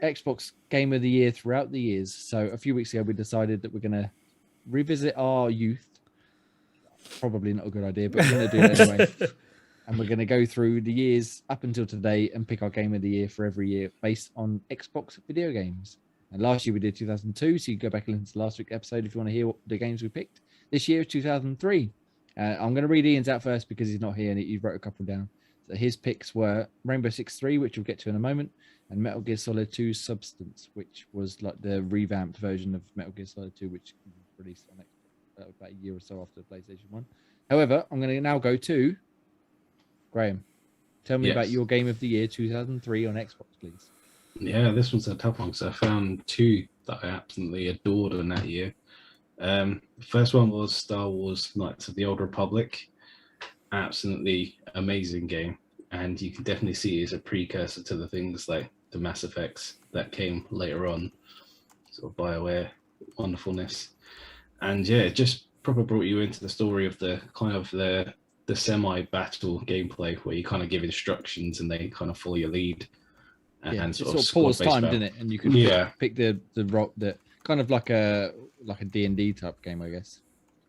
Xbox Game of the Year throughout the years. So a few weeks ago, we decided that we're going to revisit our youth. Probably not a good idea, but we're going to do it anyway. And we're going to go through the years up until today and pick our Game of the Year for every year based on Xbox video games. And last year we did 2002, so you can go back and listen to last week's episode if you want to hear what the games we picked. This year, 2003. I'm going to read Ian's out first because he's not here and he wrote a couple down. So his picks were Rainbow Six 3, which we'll get to in a moment, and Metal Gear Solid 2 Substance, which was like the revamped version of Metal Gear Solid 2, which was released on Xbox about a year or so after PlayStation 1. However, I'm going to now go to Graham. Tell me about your Game of the Year 2003 on Xbox, please. Yeah, this one's a tough one because I found two that I absolutely adored in that year. First one was Star Wars Knights of the Old Republic. Absolutely amazing game. And you can definitely see it as a precursor to the things like the Mass Effects that came later on. Sort of BioWare wonderfulness. And yeah, it just proper brought you into the story of the kind of the semi-battle gameplay where you kind of give instructions and they kind of follow your lead. And sort of pause time, didn't it? And you could pick the rock that kind of like a D&D type game, I guess.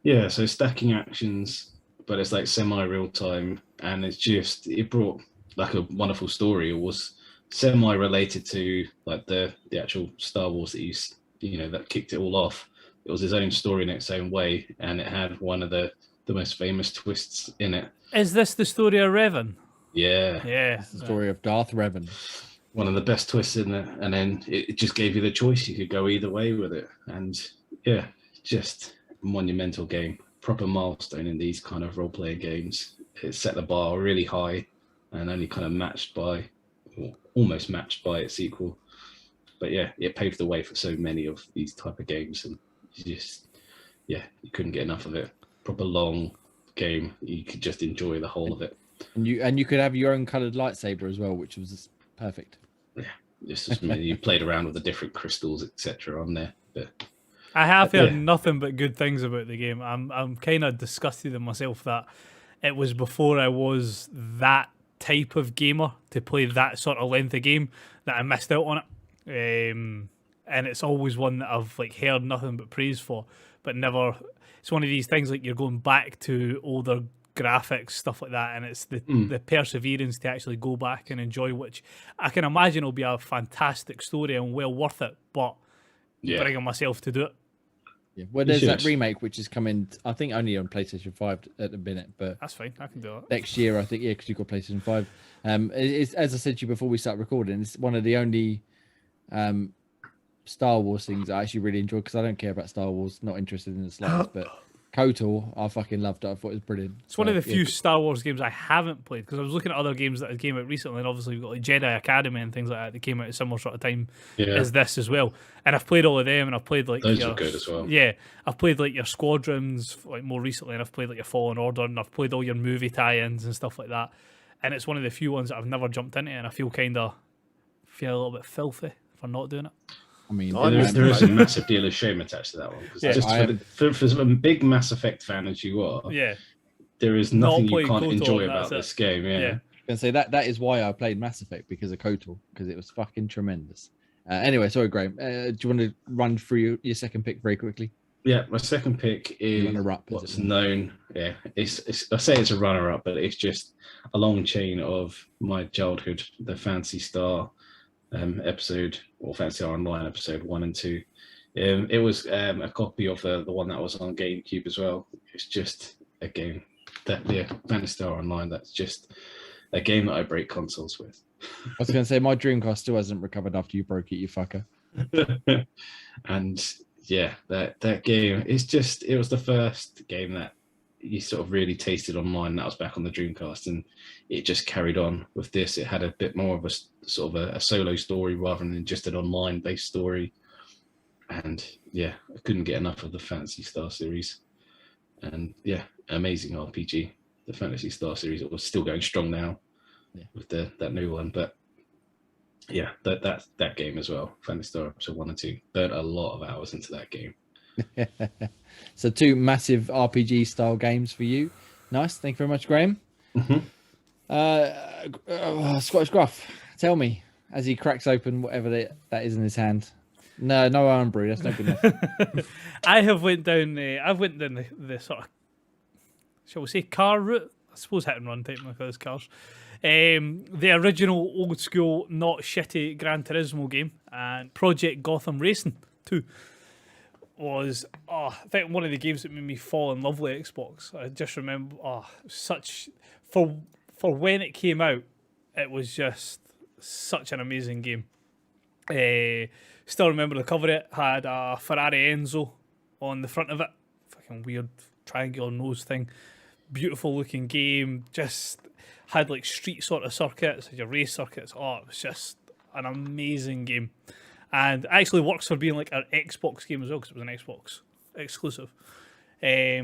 Yeah, so stacking actions, but it's like semi-real time, and it brought like a wonderful story. It was semi-related to like the actual Star Wars that that kicked it all off. It was his own story in its own way, and it had one of the most famous twists in it. Is this the story of Revan? Yeah. It's the story of Darth Revan. One of the best twists in it, and then it just gave you the choice. You could go either way with it, and yeah, just a monumental game, proper milestone in these kind of role-playing games. It set the bar really high, and only kind of almost matched by its sequel. But yeah, it paved the way for so many of these type of games, and you couldn't get enough of it. Proper long game, you could just enjoy the whole of it. And you could have your own coloured lightsaber as well, which was perfect. Yeah, just you played around with the different crystals, etc. on there. But I have heard nothing but good things about the game. I'm kind of disgusted in myself that it was before I was that type of gamer to play that sort of length of game that I missed out on it. And it's always one that I've like heard nothing but praise for, but never. It's one of these things like you're going back to older graphics, stuff like that, and it's the perseverance to actually go back and enjoy, which I can imagine will be a fantastic story and well worth it, but bringing myself to do it. Yeah, well, there's that remake which is coming, I think only on PlayStation 5 at the minute, but that's fine, I can do it next year, I think, because you've got PlayStation 5. It's, as I said to you before we start recording, it's one of the only Star Wars things I actually really enjoy, because I don't care about Star Wars, not interested in the slightest, but KOTOR, I fucking loved it. I thought it was brilliant. It's one of the few Star Wars games I haven't played, because I was looking at other games that came out recently, and obviously we've got like Jedi Academy and things like that that came out at a similar sort of time as this as well. And I've played all of them, and I've played like those are good as well. Yeah, I've played like your Squadrons like more recently, and I've played like your Fallen Order, and I've played all your movie tie-ins and stuff like that. And it's one of the few ones that I've never jumped into, and I feel a little bit filthy for not doing it. I mean, there is a massive deal of shame attached to that one. Because for a big Mass Effect fan as you are, there is nothing you can't enjoy about this game. Yeah. And so that is why I played Mass Effect, because of KOTOR, because it was fucking tremendous. Anyway, sorry, Graham. Do you want to run through your second pick very quickly? Yeah, my second pick is what's known. Yeah, it's I say it's a runner-up, but it's just a long chain of my childhood, the Phantasy Star episode, or Fantasy Star Online episode 1 and 2. It was a copy of the one that was on GameCube as well. It's just a game Fantasy Star Online. That's just a game that I break consoles with. I was going to say my Dreamcast still hasn't recovered after you broke it, you fucker. And yeah, that game. It was the first game that you sort of really tasted online. That was back on the Dreamcast, and it just carried on with this. It had a bit more of a sort of a solo story rather than just an online based story. And yeah, I couldn't get enough of the Phantasy Star series. And yeah, amazing RPG. The Phantasy Star series, it was still going strong now with that new one. But yeah, that game as well, Phantasy Star episode 1 and 2. Burnt a lot of hours into that game. So 2 massive RPG style games for you. Nice. Thank you very much, Graham. Mm-hmm. Scottish Gruff, tell me, as he cracks open whatever that is in his hand. No iron brew. That's not good enough. I've went down the sort of, shall we say, car route? I suppose hit and run type of those cars. The original old school, not shitty Gran Turismo game, and Project Gotham Racing 2 was, I think, one of the games that made me fall in love with Xbox. I just remember, such, for when it came out, it was just such an amazing game. Still remember the cover. It had a Ferrari Enzo on the front of it. Fucking weird triangular nose thing. Beautiful looking game. Just had like street sort of circuits, like your race circuits. Oh, it was just an amazing game. And it actually works for being like an Xbox game as well, because it was an Xbox exclusive. I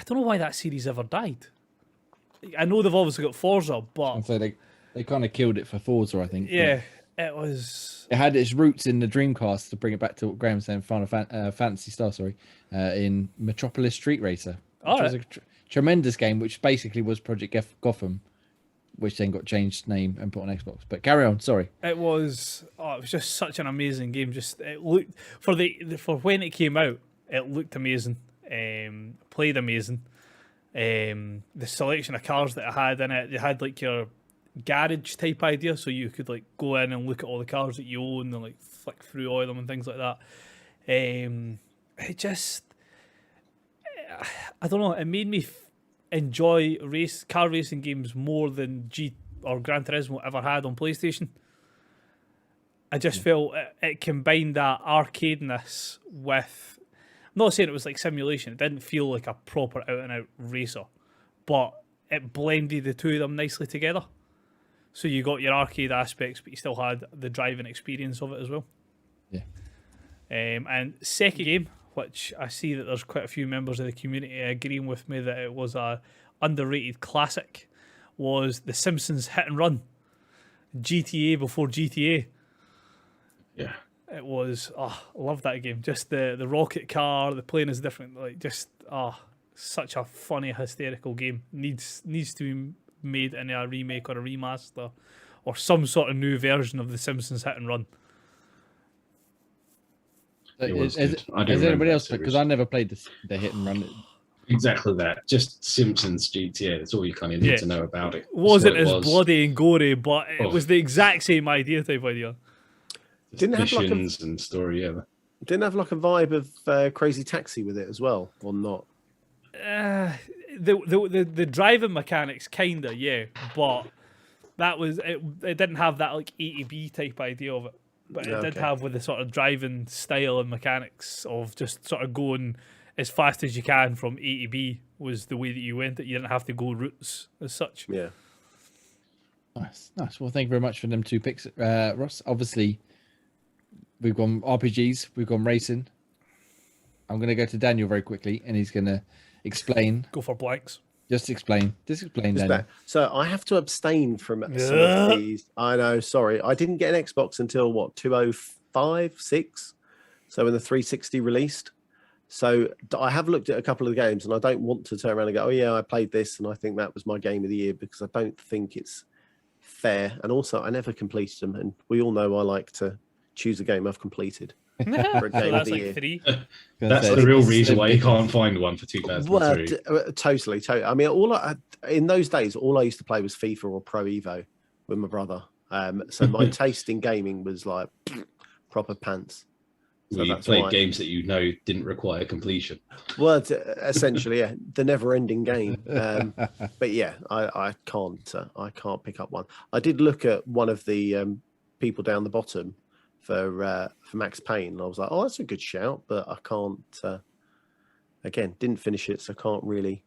don't know why that series ever died. I know they've obviously got Forza, but So they kind of killed it for Forza, I think. yeah, it was. It had its roots in the Dreamcast, to bring it back to what Graham was saying, Fantasy Star, in Metropolis Street Racer. Which was a tremendous game, which basically was Project Gotham, which then got changed name and put on Xbox. But carry on, sorry. It was just such an amazing game. Just it looked for when it came out, it looked amazing. Played amazing. The selection of cars that it had in it, they had like your garage type idea, so you could like go in and look at all the cars that you own and like flick through all of them and things like that. It just, I don't know, it made me enjoy car racing games more than Gran Turismo ever had on PlayStation. I just felt it combined that arcadeness with, I'm not saying it was like simulation, it didn't feel like a proper out and out racer, but it blended the two of them nicely together. So you got your arcade aspects, but you still had the driving experience of it as well. Yeah. And second game, which I see that there's quite a few members of the community agreeing with me that it was a underrated classic, was The Simpsons Hit and Run. GTA before GTA. Yeah. It was, I love that game. Just the rocket car, the plane is different. Like, just, such a funny, hysterical game. Needs to be made in a remake or a remaster or some sort of new version of The Simpsons Hit and Run. Is anybody else? Because I never played the Hit and Run. Exactly that. Just Simpsons GTA. That's all you kind of need to know about it. Wasn't as bloody and gory, but it was the exact same type idea. Didn't have like and story, yeah. Didn't have like a vibe of Crazy Taxi with it as well, or not? The driving mechanics kinda, yeah, but that was it. It didn't have that like ATB type idea of it, but it did have with the sort of driving style and mechanics of just sort of going as fast as you can from A to B was the way that you went. It you didn't have to go routes as such. Yeah. Nice. Well, thank you very much for them 2 picks, Ross. Obviously, we've gone RPGs, we've gone racing. I'm going to go to Daniel very quickly, and he's going to explain. Go for blanks. Just explain, Daniel. So I have to abstain from some of these. I know, sorry. I didn't get an Xbox until, 2005, 6? So when the 360 released. So I have looked at a couple of the games, and I don't want to turn around and go, oh, yeah, I played this, and I think that was my game of the year, because I don't think it's fair. And also, I never completed them, and we all know I like to choose a game I've completed. For a game of the year. 3. That's the real reason why you can't find one for 2003. Well, totally. I mean, in those days, all I used to play was FIFA or Pro Evo with my brother. So my taste in gaming was like proper pants. So you played games that didn't require completion. Well, essentially, yeah, the never-ending game. But yeah, I can't pick up one. I did look at one of the people down the bottom for Max Payne, and I was like, oh, that's a good shout, but I can't. Again, didn't finish it, so I can't really.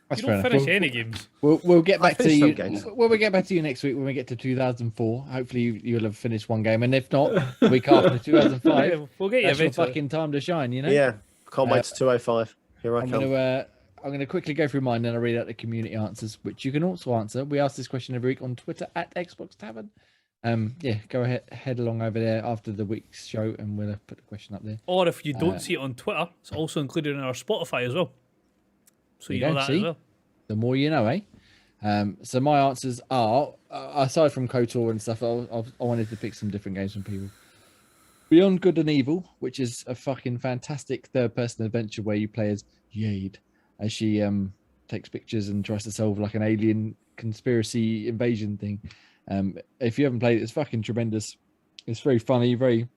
That's you don't finish any games. We'll get back to you. Games. We'll get back to you next week when we get to 2004. Hopefully, you'll have finished one game, and if not, the week after 2005, we'll get you that's your fucking time to shine. You know. Yeah, can't wait to 205. Here I come. I'm going to quickly go through mine, and I'll read out the community answers, which you can also answer. We ask this question every week on Twitter at Xbox Tavern. Go ahead, head along over there after the week's show, and we'll put the question up there. Or if you don't see it on Twitter, it's also included in our Spotify as well. So you know that as well. The more you know, eh? So my answers are, aside from KOTOR and stuff, I wanted to pick some different games from people. Beyond Good and Evil, which is a fucking fantastic third-person adventure where you play as Jade, as she takes pictures and tries to solve like an alien conspiracy invasion thing. If you haven't played it, it's fucking tremendous. It's very funny, very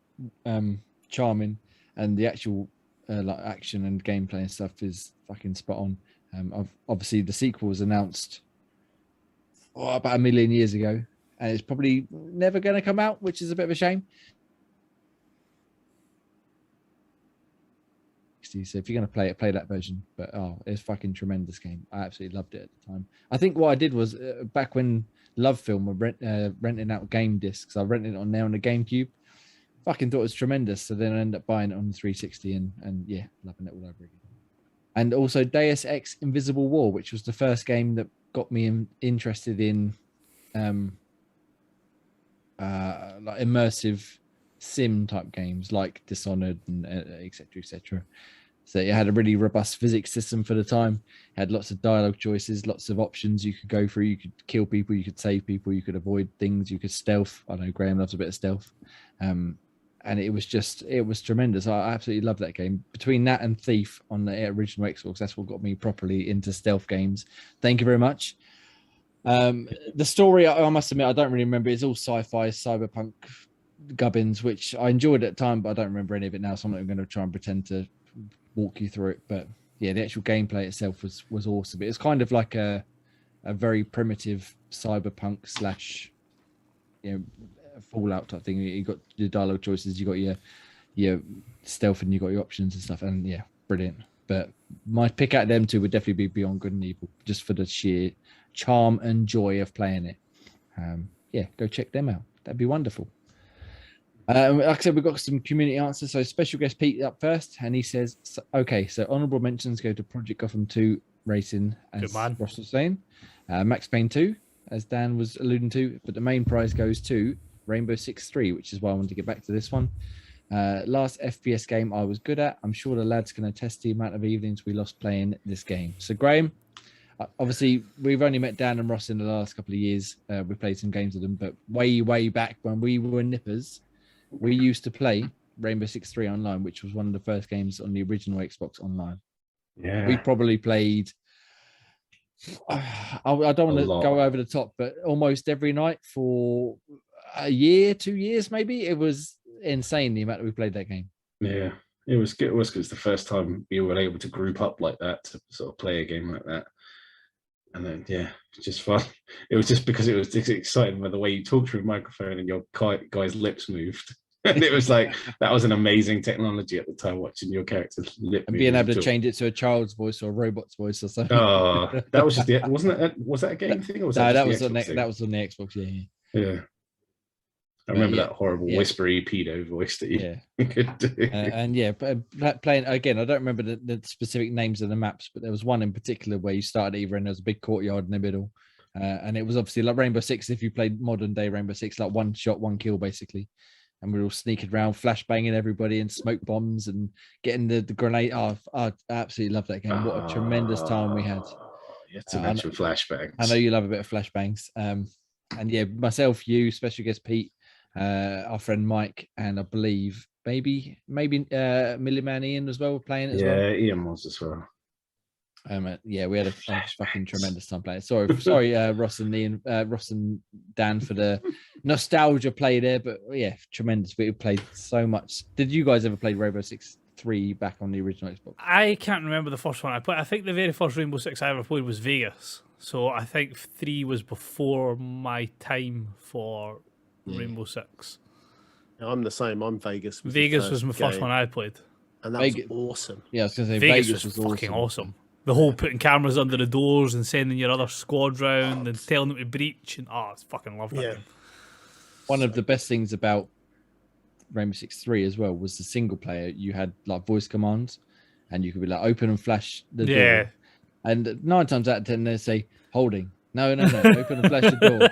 charming, and the actual like action and gameplay and stuff is fucking spot on. Obviously, the sequel was announced about 1 million years ago, and it's probably never going to come out, which is a bit of a shame. So if you're going to play it, play that version. But it's a fucking tremendous game. I absolutely loved it at the time. I think what I did was back when Love Film were renting out game discs, I rented it on there on the GameCube. Fucking thought it was tremendous. So then I ended up buying it on the 360 and yeah, loving it all over again. And also Deus Ex Invisible War, which was the first game that got me interested in like immersive sim type games like Dishonored and etc. etc. So it had a really robust physics system for the time. It had lots of dialogue choices, lots of options you could go through. You could kill people, you could save people, you could avoid things, you could stealth. I know Graham loves a bit of stealth. And it was tremendous. I absolutely love that game. Between that and Thief on the original Xbox, that's what got me properly into stealth games. Thank you very much. The story, I must admit, I don't really remember. It's all sci-fi, cyberpunk gubbins, which I enjoyed at the time, but I don't remember any of it now, so I'm not going to try and pretend to walk you through it. But yeah, the actual gameplay itself was awesome. It's kind of like a very primitive cyberpunk slash, Fallout type thing. You got your dialogue choices, you got your stealth, and you got your options and stuff. And yeah, brilliant. But my pick out of them two would definitely be Beyond Good and Evil, just for the sheer charm and joy of playing it. Yeah, go check them out. That'd be wonderful. Like I said, we've got some community answers. So special guest Pete up first, and he says, okay, so honourable mentions go to Project Gotham 2 Racing, as Ross was saying, Max Payne 2, as Dan was alluding to, but the main prize goes to Rainbow Six 3, which is why I wanted to get back to this one. Last FPS game I was good at. I'm sure the lads can attest the amount of evenings we lost playing this game. So Graham, obviously we've only met Dan and Ross in the last couple of years. We played some games with them, but way back when we were nippers, we used to play Rainbow Six 3 online, which was one of the first games on the original Xbox Online. Yeah, we probably played, I don't want to go over the top, but almost every night for a year, 2 years maybe. It was insane the amount that we played that game. Yeah, it was good. It was because the first time we were able to group up like that to sort of play a game like that. And then, yeah, just fun. It was just because it was exciting by the way you talked through the microphone and your guy's lips moved. And it was like, that was an amazing technology at the time, watching your character's lip and being able to change it to a child's voice or a robot's voice or something. Oh, that was just wasn't it? Was that a game thing? Or was that was on the Xbox, yeah. I remember that horrible whispery pedo voice that you could do. And yeah, playing again, I don't remember the specific names of the maps, but there was one in particular where you started either and there was a big courtyard in the middle. And it was obviously like Rainbow Six, if you played modern day Rainbow Six, like one shot, one kill basically. And we were all sneaking around, flashbanging everybody and smoke bombs and getting the grenade. I absolutely love that game. What a tremendous time we had. You have to mention flashbangs. I know you love a bit of flashbangs. And yeah, myself, you, special guest Pete, our friend Mike, and I believe maybe Millie Man Ian as well were playing it as well. Yeah, Ian was as well. Yeah, we had a fucking tremendous time playing. Sorry, Ross and Ian, Ross and Dan for the nostalgia play there, but yeah, tremendous. We played so much. Did you guys ever play Rainbow Six 3 back on the original Xbox? I can't remember the first one I played. I think the very first Rainbow Six I ever played was Vegas. So I think 3 was before my time for Rainbow Six. I'm the same. I'm Vegas. Vegas was my first one I played. And that was awesome. Yeah, I was going to say Vegas was fucking awesome. The whole putting cameras under the doors and sending your other squad round and telling them to breach. And it's fucking lovely. Yeah. One of the best things about Rainbow Six 3 as well was the single player. You had like voice commands and you could be like open and flash the door. And 9 times out of 10 they say holding. No, open and flash the door.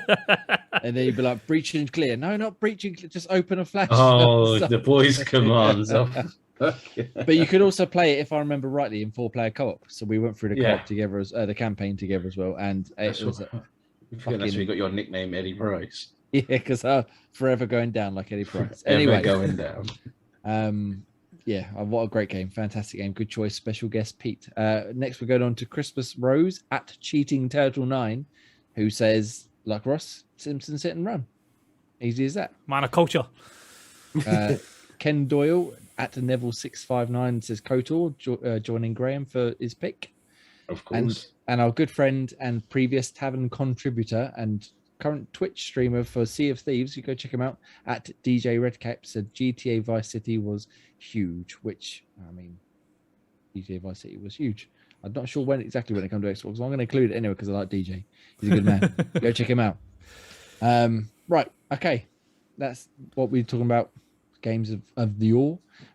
And then you'd be like breaching clear. No, not breaching, just open and flash. Oh, the voice commands. But you could also play it, if I remember rightly, in 4-player co-op. So we went through the Yeah. co-op together, as the campaign together as well, and it was I think that's where you got your nickname, Eddie Price. yeah, because forever going down like Eddie Price. Ever Anyway, going down. Yeah, what a great game, fantastic game, good choice. Special guest Pete. Next, we're going on to Christmas Rose at Cheating Turtle 9, who says, like Ross, Simpson sit and run. Easy as that. Man of culture. Ken Doyle at Neville 659 says KOTOR, joining Graham for his pick. Of course. And our good friend and previous Tavern contributor and current Twitch streamer for Sea of Thieves, you go check him out, at DJ Redcap, said GTA Vice City was huge, which, I mean, GTA Vice City was huge. I'm not sure when it comes to Xbox, so I'm going to include it anyway because I like DJ. He's a good man. Go check him out. Right, okay. That's what we're talking about, games of the all.